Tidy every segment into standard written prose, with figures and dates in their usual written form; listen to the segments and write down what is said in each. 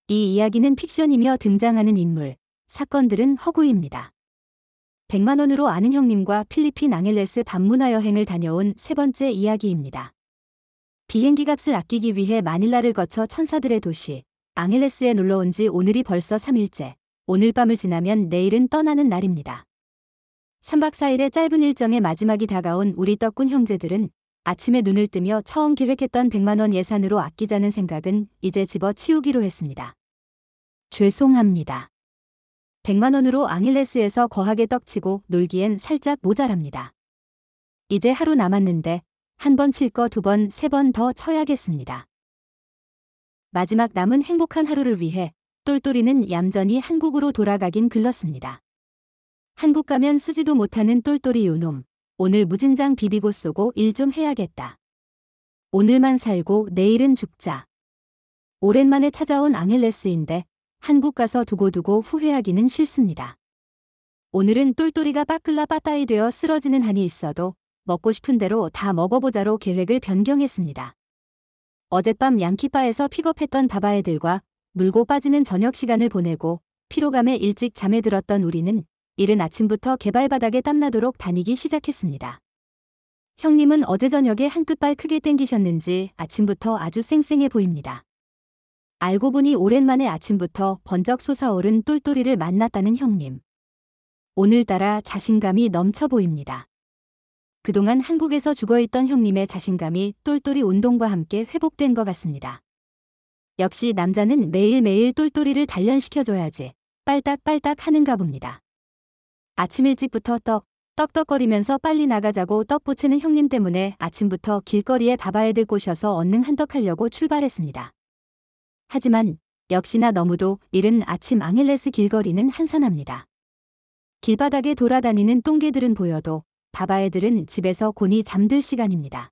이 이야기는 픽션이며 등장하는 인물, 사건들은 허구입니다. 100만 원으로 아는 형님과 필리핀 앙헬레스 반문화 여행을 다녀온 세 번째 이야기입니다. 비행기 값을 아끼기 위해 마닐라를 거쳐 천사들의 도시, 앙헬레스에 놀러온 지 오늘이 벌써 3일째. 오늘 밤을 지나면 내일은 떠나는 날입니다. 3박 4일의 짧은 일정의 마지막이 다가온 우리 떡군 형제들은 아침에 눈을 뜨며 처음 계획했던 100만 원 예산으로 아끼자는 생각은 이제 집어치우기로 했습니다. 죄송합니다. 100만 원으로 앙헬레스에서 거하게 떡치고 놀기엔 살짝 모자랍니다. 이제 하루 남았는데 한 번 칠 거 두 번, 세 번 더 쳐야겠습니다. 마지막 남은 행복한 하루를 위해 똘똘이는 얌전히 한국으로 돌아가긴 글렀습니다. 한국 가면 쓰지도 못하는 똘똘이 요놈. 오늘 무진장 비비고 쏘고 일 좀 해야겠다. 오늘만 살고 내일은 죽자. 오랜만에 찾아온 앙헬레스인데 한국 가서 두고두고 후회하기는 싫습니다. 오늘은 똘똘이가 빠끌라 빠따이 되어 쓰러지는 한이 있어도 먹고 싶은 대로 다 먹어보자로 계획을 변경했습니다. 어젯밤 양키바에서 픽업했던 바바애들과 물고 빠지는 저녁 시간을 보내고 피로감에 일찍 잠에 들었던 우리는 이른 아침부터 개발바닥에 땀나도록 다니기 시작했습니다. 형님은 어제 저녁에 한 끝발 크게 땡기셨는지 아침부터 아주 쌩쌩해 보입니다. 알고 보니 오랜만에 아침부터 번쩍 솟아오른 똘똘이를 만났다는 형님. 오늘따라 자신감이 넘쳐 보입니다. 그동안 한국에서 죽어있던 형님의 자신감이 똘똘이 운동과 함께 회복된 것 같습니다. 역시 남자는 매일매일 똘똘이를 단련시켜줘야지 빨딱빨딱 하는가 봅니다. 아침 일찍부터 떡떡거리면서 빨리 나가자고 떡보채는 형님 때문에 아침부터 길거리에 바바애들 꼬셔서 얼른 한떡하려고 출발했습니다. 하지만 역시나 너무도 이른 아침 앙헬레스 길거리는 한산합니다. 길바닥에 돌아다니는 똥개들은 보여도 바바애들은 집에서 곤히 잠들 시간입니다.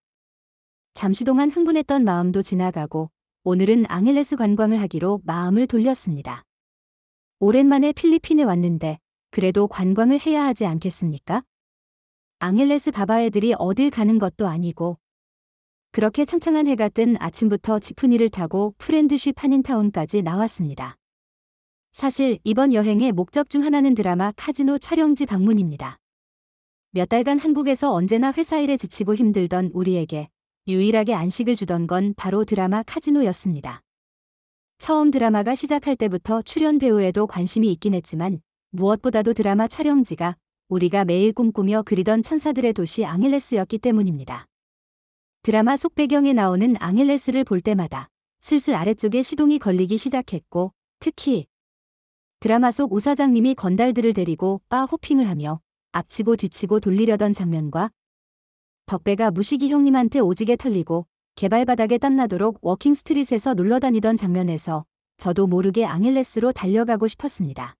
잠시 동안 흥분했던 마음도 지나가고 오늘은 앙헬레스 관광을 하기로 마음을 돌렸습니다. 오랜만에 필리핀에 왔는데 그래도 관광을 해야 하지 않겠습니까? 앙헬레스 바바애들이 어딜 가는 것도 아니고 그렇게 창창한 해가 뜬 아침부터 지프니를 타고 프렌드쉽 한인타운까지 나왔습니다. 사실 이번 여행의 목적 중 하나는 드라마 카지노 촬영지 방문입니다. 몇 달간 한국에서 언제나 회사 일에 지치고 힘들던 우리에게 유일하게 안식을 주던 건 바로 드라마 카지노였습니다. 처음 드라마가 시작할 때부터 출연 배우에도 관심이 있긴 했지만 무엇보다도 드라마 촬영지가 우리가 매일 꿈꾸며 그리던 천사들의 도시 앙헬레스였기 때문입니다. 드라마 속 배경에 나오는 앙헬레스를 볼 때마다 슬슬 아래쪽에 시동이 걸리기 시작했고 특히 드라마 속 우사장님이 건달들을 데리고 바 호핑을 하며 앞치고 뒤치고 돌리려던 장면과 덕배가 무식이 형님한테 오지게 털리고 개발바닥에 땀나도록 워킹 스트릿에서 놀러다니던 장면에서 저도 모르게 앙헬레스로 달려가고 싶었습니다.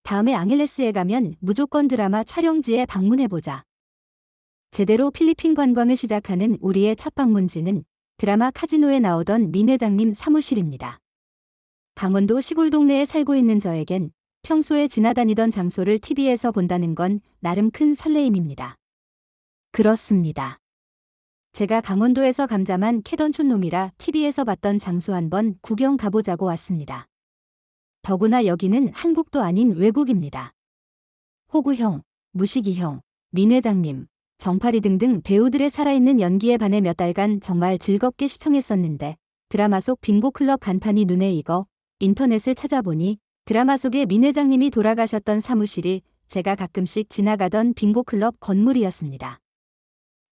다음에 앙헬레스에 가면 무조건 드라마 촬영지에 방문해보자. 제대로 필리핀 관광을 시작하는 우리의 첫 방문지는 드라마 카지노에 나오던 민 회장님 사무실입니다. 강원도 시골 동네에 살고 있는 저에겐 평소에 지나다니던 장소를 TV에서 본다는 건 나름 큰 설레임입니다. 그렇습니다. 제가 강원도에서 감자만 캐던 촌놈이라 TV에서 봤던 장소 한번 구경 가보자고 왔습니다. 더구나 여기는 한국도 아닌 외국입니다. 호구형, 무식이형, 민 회장님, 정파리 등등 배우들의 살아있는 연기에 반해 몇 달간 정말 즐겁게 시청했었는데 드라마 속 빙고클럽 간판이 눈에 익어 인터넷을 찾아보니 드라마 속의 민 회장님이 돌아가셨던 사무실이 제가 가끔씩 지나가던 빙고클럽 건물이었습니다.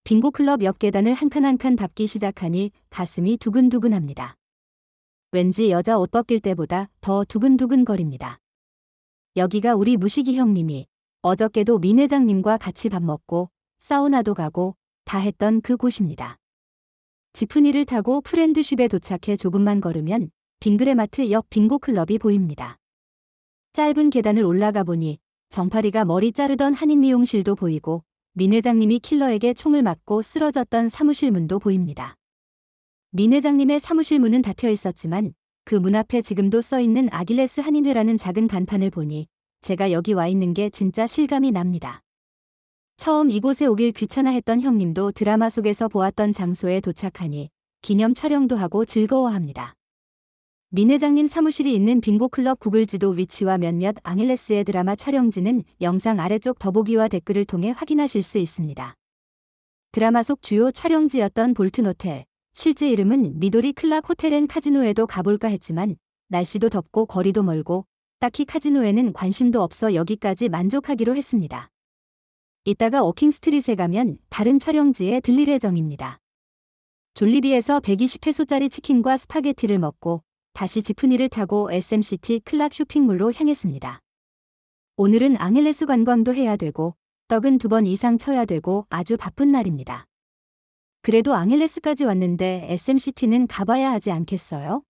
빙고클럽 옆 계단을 한 칸 한 칸 밟기 시작하니 가슴이 두근두근합니다. 왠지 여자 옷 벗길 때보다 더 두근두근거립니다. 여기가 우리 무식이 형님이 어저께도 민 회장님과 같이 밥 먹고 사우나도 가고 다 했던 그 곳입니다. 지프니를 타고 프렌드쉽에 도착해 조금만 걸으면 빙그레마트 옆 빙고클럽이 보입니다. 짧은 계단을 올라가 보니 정파리가 머리 자르던 한인 미용실도 보이고 민 회장님이 킬러에게 총을 맞고 쓰러졌던 사무실 문도 보입니다. 민 회장님의 사무실 문은 닫혀 있었지만 그 문 앞에 지금도 써있는 아길레스 한인회라는 작은 간판을 보니 제가 여기 와 있는 게 진짜 실감이 납니다. 처음 이곳에 오길 귀찮아했던 형님도 드라마 속에서 보았던 장소에 도착하니 기념 촬영도 하고 즐거워합니다. 민 회장님 사무실이 있는 빙고클럽 구글 지도 위치와 몇몇 앙헬레스의 드라마 촬영지는 영상 아래쪽 더보기와 댓글을 통해 확인하실 수 있습니다. 드라마 속 주요 촬영지였던 볼튼 호텔, 실제 이름은 미도리 클락 호텔 앤 카지노에도 가볼까 했지만 날씨도 덥고 거리도 멀고 딱히 카지노에는 관심도 없어 여기까지 만족하기로 했습니다. 이따가 워킹 스트릿에 가면 다른 촬영지에 들릴 예정입니다. 졸리비에서 120페소짜리 치킨과 스파게티를 먹고 다시 지프니를 타고 SMCT 클락 쇼핑몰로 향했습니다. 오늘은 앙헬레스 관광도 해야 되고 떡은 2번 이상 쳐야 되고 아주 바쁜 날입니다. 그래도 앙헬레스까지 왔는데 SMCT는 가봐야 하지 않겠어요?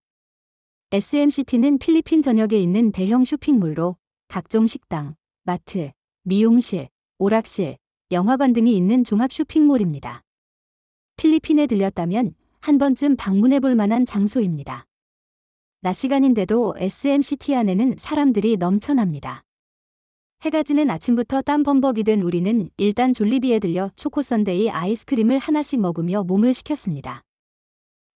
SMCT는 필리핀 전역에 있는 대형 쇼핑몰로 각종 식당, 마트, 미용실, 오락실, 영화관 등이 있는 종합 쇼핑몰입니다. 필리핀에 들렸다면 한 번쯤 방문해 볼 만한 장소입니다. 낮 시간인데도 SMCT 안에는 사람들이 넘쳐납니다. 해가 지는 아침부터 땀 범벅이 된 우리는 일단 졸리비에 들려 초코 선데이 아이스크림을 하나씩 먹으며 몸을 식혔습니다.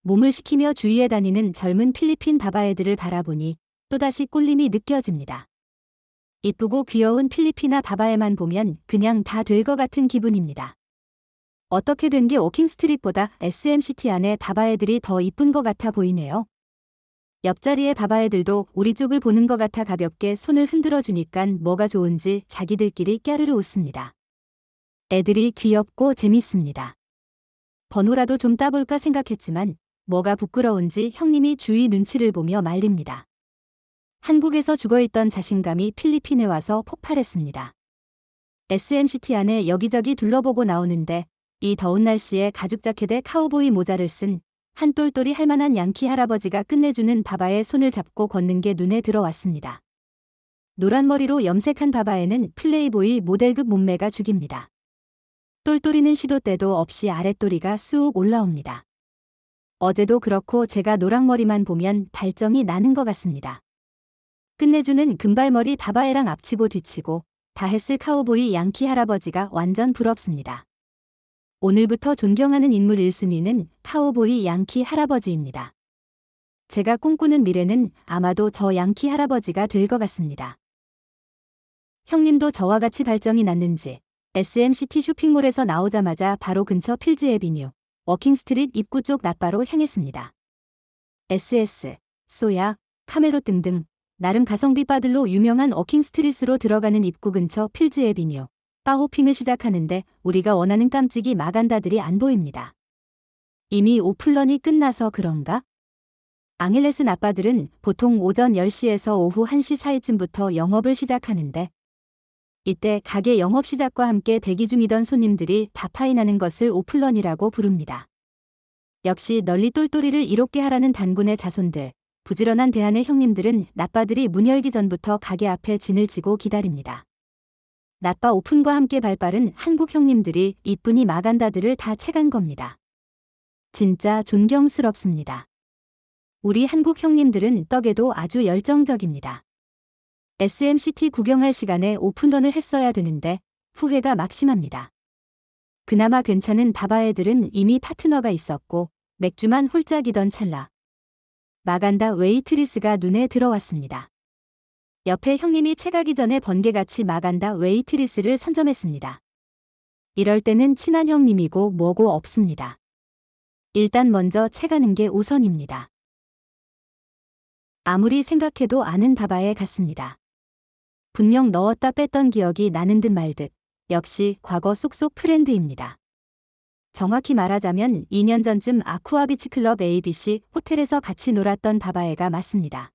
몸을 식히며 주위에 다니는 젊은 필리핀 바바애들을 바라보니 또다시 꼴림이 느껴집니다. 이쁘고 귀여운 필리피나 바바애만 보면 그냥 다 될 것 같은 기분입니다. 어떻게 된 게 워킹스트릿보다 SMCT 안에 바바애들이 더 이쁜 것 같아 보이네요. 옆자리의 바바애들도 우리 쪽을 보는 것 같아 가볍게 손을 흔들어 주니깐 뭐가 좋은지 자기들끼리 깨르르 웃습니다. 애들이 귀엽고 재밌습니다. 번호라도 좀 따볼까 생각했지만 뭐가 부끄러운지 형님이 주위 눈치를 보며 말립니다. 한국에서 죽어있던 자신감이 필리핀에 와서 폭발했습니다. SMCT 안에 여기저기 둘러보고 나오는데 이 더운 날씨에 가죽 자켓에 카우보이 모자를 쓴 한 똘똘이 할만한 양키 할아버지가 끝내주는 바바의 손을 잡고 걷는 게 눈에 들어왔습니다. 노란 머리로 염색한 바바에는 플레이보이 모델급 몸매가 죽입니다. 똘똘이는 시도 때도 없이 아랫도리가 쑥 올라옵니다. 어제도 그렇고 제가 노랑머리만 보면 발정이 나는 것 같습니다. 끝내주는 금발머리 바바애랑 앞치고 뒤치고 다 했을 카우보이 양키 할아버지가 완전 부럽습니다. 오늘부터 존경하는 인물 1순위는 카우보이 양키 할아버지입니다. 제가 꿈꾸는 미래는 아마도 저 양키 할아버지가 될 것 같습니다. 형님도 저와 같이 발정이 났는지 SMCT 쇼핑몰에서 나오자마자 바로 근처 필즈 애비뉴, 워킹스트릿 입구 쪽 낮바로 향했습니다. SS, 소야, 카메로 등등 나름 가성비 바들로 유명한 워킹스트릿으로 들어가는 입구 근처 필즈 애비뉴, 바호핑을 시작하는데 우리가 원하는 깜찍이 마간다들이 안 보입니다. 이미 오픈런이 끝나서 그런가? 앙헬레스 낮바들은 보통 오전 10시에서 오후 1시 사이쯤부터 영업을 시작하는데 이때 가게 영업 시작과 함께 대기 중이던 손님들이 바파이 나는 것을 오픈런이라고 부릅니다. 역시 널리 똘똘이를 이롭게 하라는 단군의 자손들, 부지런한 대한의 형님들은 낮바들이 문 열기 전부터 가게 앞에 진을 치고 기다립니다. 낮바 오픈과 함께 발빠른 한국 형님들이 이쁜이 마간다들을 다 채간 겁니다. 진짜 존경스럽습니다. 우리 한국 형님들은 떡에도 아주 열정적입니다. SMCT 구경할 시간에 오픈런을 했어야 되는데 후회가 막심합니다. 그나마 괜찮은 바바애들은 이미 파트너가 있었고 맥주만 홀짝이던 찰나 마간다 웨이트리스가 눈에 들어왔습니다. 옆에 형님이 채가기 전에 번개같이 마간다 웨이트리스를 선점했습니다. 이럴 때는 친한 형님이고 뭐고 없습니다. 일단 먼저 채가는 게 우선입니다. 아무리 생각해도 아는 바바애 같습니다. 분명 넣었다 뺐던 기억이 나는 듯 말 듯 역시 과거 쏙쏙 프렌드입니다. 정확히 말하자면 2년 전쯤 아쿠아비치 클럽 ABC 호텔에서 같이 놀았던 바바애가 맞습니다.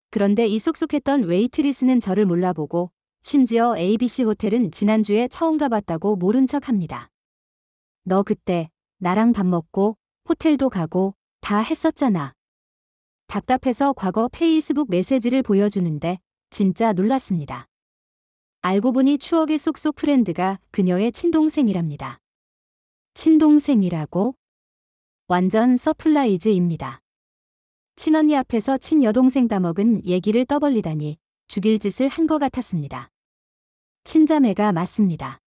그런데 이 쏙쏙했던 웨이트리스는 저를 몰라보고 심지어 ABC 호텔은 지난주에 처음 가봤다고 모른 척합니다. 너 그때 나랑 밥 먹고 호텔도 가고 다 했었잖아. 답답해서 과거 페이스북 메시지를 보여주는데 진짜 놀랐습니다. 알고 보니 추억의 쏙쏙 프렌드가 그녀의 친동생이랍니다. 친동생이라고? 완전 서플라이즈입니다. 친언니 앞에서 친여동생 따먹은 얘기를 떠벌리다니 죽일 짓을 한 것 같았습니다. 친자매가 맞습니다.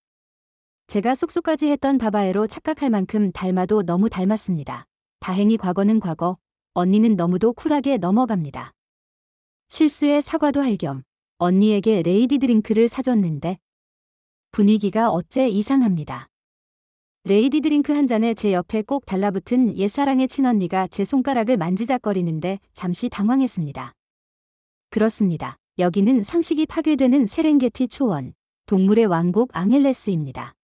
제가 쏙쏙까지 했던 바바애로 착각할 만큼 닮아도 너무 닮았습니다. 다행히 과거는 과거, 언니는 너무도 쿨하게 넘어갑니다. 실수에 사과도 할 겸 언니에게 레이디 드링크를 사줬는데 분위기가 어째 이상합니다. 레이디 드링크 한 잔에 제 옆에 꼭 달라붙은 옛사랑의 친언니가 제 손가락을 만지작거리는데 잠시 당황했습니다. 그렇습니다. 여기는 상식이 파괴되는 세렝게티 초원, 동물의 왕국 앙헬레스입니다.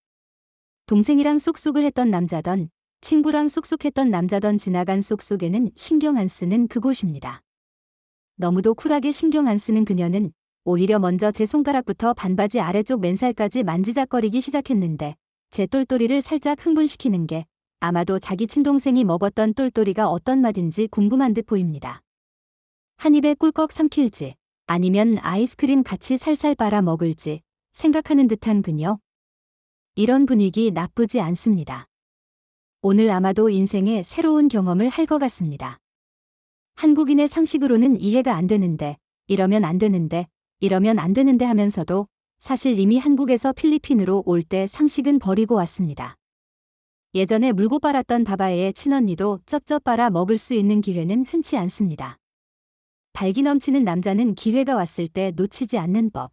동생이랑 쑥쑥을 했던 남자던, 친구랑 쑥쑥했던 남자던 지나간 쑥쑥에는 신경 안 쓰는 그곳입니다. 너무도 쿨하게 신경 안 쓰는 그녀는 오히려 먼저 제 손가락부터 반바지 아래쪽 맨살까지 만지작거리기 시작했는데 제 똘똘이를 살짝 흥분시키는 게 아마도 자기 친동생이 먹었던 똘똘이가 어떤 맛인지 궁금한 듯 보입니다. 한 입에 꿀꺽 삼킬지 아니면 아이스크림 같이 살살 빨아 먹을지 생각하는 듯한 그녀. 이런 분위기 나쁘지 않습니다. 오늘 아마도 인생의 새로운 경험을 할 것 같습니다. 한국인의 상식으로는 이해가 안 되는데, 이러면 안 되는데, 이러면 안 되는데 하면서도 사실 이미 한국에서 필리핀으로 올 때 상식은 버리고 왔습니다. 예전에 물고 빨았던 바바에의 친언니도 쩝쩝 빨아 먹을 수 있는 기회는 흔치 않습니다. 발기 넘치는 남자는 기회가 왔을 때 놓치지 않는 법.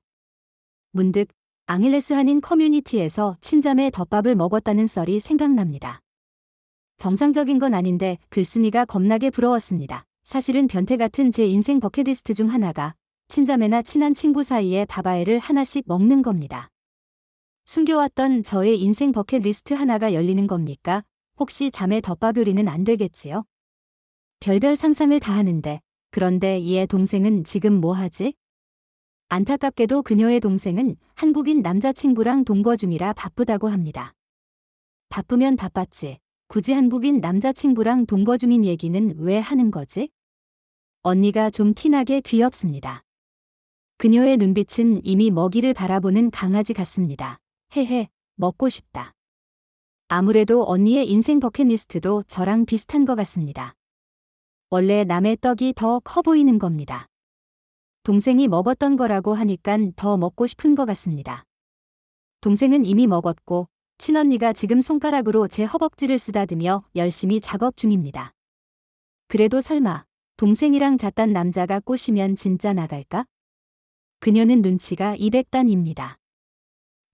문득 앙헬레스 한인 커뮤니티에서 친자매 덮밥을 먹었다는 썰이 생각납니다. 정상적인 건 아닌데 글쓴이가 겁나게 부러웠습니다. 사실은 변태 같은 제 인생 버킷리스트 중 하나가 친자매나 친한 친구 사이에 바바에를 하나씩 먹는 겁니다. 숨겨왔던 저의 인생 버킷리스트 하나가 열리는 겁니까? 혹시 자매 덮밥 요리는 안 되겠지요? 별별 상상을 다 하는데 그런데 이의 동생은 지금 뭐 하지? 안타깝게도 그녀의 동생은 한국인 남자친구랑 동거 중이라 바쁘다고 합니다. 바쁘면 바빴지. 굳이 한국인 남자친구랑 동거 중인 얘기는 왜 하는 거지? 언니가 좀 티나게 귀엽습니다. 그녀의 눈빛은 이미 먹이를 바라보는 강아지 같습니다. 헤헤, 먹고 싶다. 아무래도 언니의 인생 버킷리스트도 저랑 비슷한 것 같습니다. 원래 남의 떡이 더 커 보이는 겁니다. 동생이 먹었던 거라고 하니깐 더 먹고 싶은 것 같습니다. 동생은 이미 먹었고 친언니가 지금 손가락으로 제 허벅지를 쓰다듬며 열심히 작업 중입니다. 그래도 설마 동생이랑 잤단 남자가 꼬시면 진짜 나갈까? 그녀는 눈치가 200단입니다.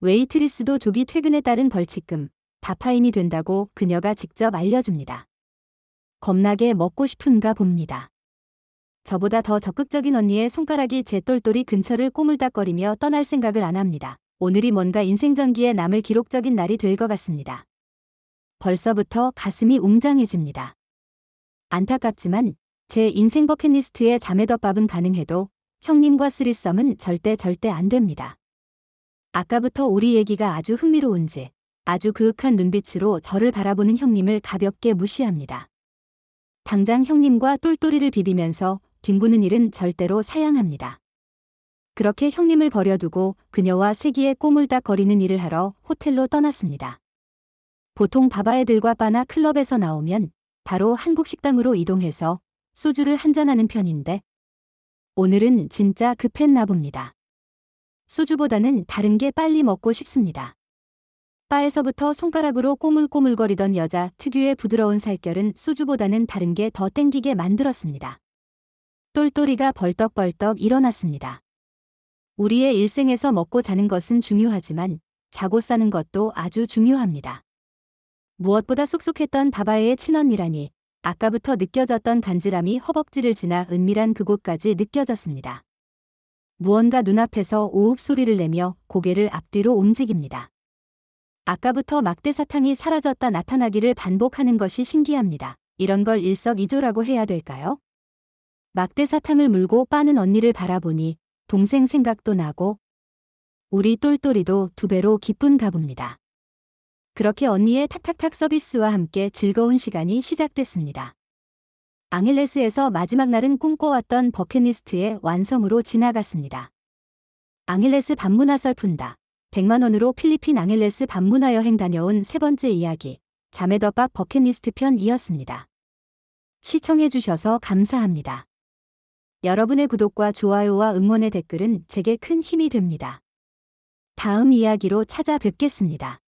웨이트리스도 조기 퇴근에 따른 벌칙금, 다파인이 된다고 그녀가 직접 알려줍니다. 겁나게 먹고 싶은가 봅니다. 저보다 더 적극적인 언니의 손가락이 제 똘똘이 근처를 꼬물닥거리며 떠날 생각을 안 합니다. 오늘이 뭔가 인생 전기에 남을 기록적인 날이 될 것 같습니다. 벌써부터 가슴이 웅장해집니다. 안타깝지만 제 인생 버킷리스트의 자매덮밥은 가능해도 형님과 쓰리썸은 절대 안 됩니다. 아까부터 우리 얘기가 아주 흥미로운지 아주 그윽한 눈빛으로 저를 바라보는 형님을 가볍게 무시합니다. 당장 형님과 똘똘이를 비비면서 뒹구는 일은 절대로 사양합니다. 그렇게 형님을 버려두고 그녀와 세기에 꼬물닥거리는 일을 하러 호텔로 떠났습니다. 보통 바바애들과 바나 클럽에서 나오면 바로 한국 식당으로 이동해서 소주를 한잔하는 편인데 오늘은 진짜 급했나 봅니다. 소주보다는 다른 게 빨리 먹고 싶습니다. 바에서부터 손가락으로 꼬물꼬물거리던 여자 특유의 부드러운 살결은 소주보다는 다른 게 더 땡기게 만들었습니다. 똘똘이가 벌떡벌떡 일어났습니다. 우리의 일생에서 먹고 자는 것은 중요하지만 자고 싸는 것도 아주 중요합니다. 무엇보다 쑥쑥했던 바바에의 친언니라니 아까부터 느껴졌던 간지람이 허벅지를 지나 은밀한 그곳까지 느껴졌습니다. 무언가 눈앞에서 오흡 소리를 내며 고개를 앞뒤로 움직입니다. 아까부터 막대 사탕이 사라졌다 나타나기를 반복하는 것이 신기합니다. 이런 걸 일석이조라고 해야 될까요? 막대 사탕을 물고 빠는 언니를 바라보니 동생 생각도 나고 우리 똘똘이도 두 배로 기쁜가 봅니다. 그렇게 언니의 탁탁탁 서비스와 함께 즐거운 시간이 시작됐습니다. 앙헬레스에서 마지막 날은 꿈꿔왔던 버킷리스트의 완성으로 지나갔습니다. 앙헬레스 밤문화 썰푼다. 100만 원으로 필리핀 앙헬레스 밤문화 여행 다녀온 세 번째 이야기, 자매덮밥 버킷리스트 편이었습니다. 시청해주셔서 감사합니다. 여러분의 구독과 좋아요와 응원의 댓글은 제게 큰 힘이 됩니다. 다음 이야기로 찾아뵙겠습니다.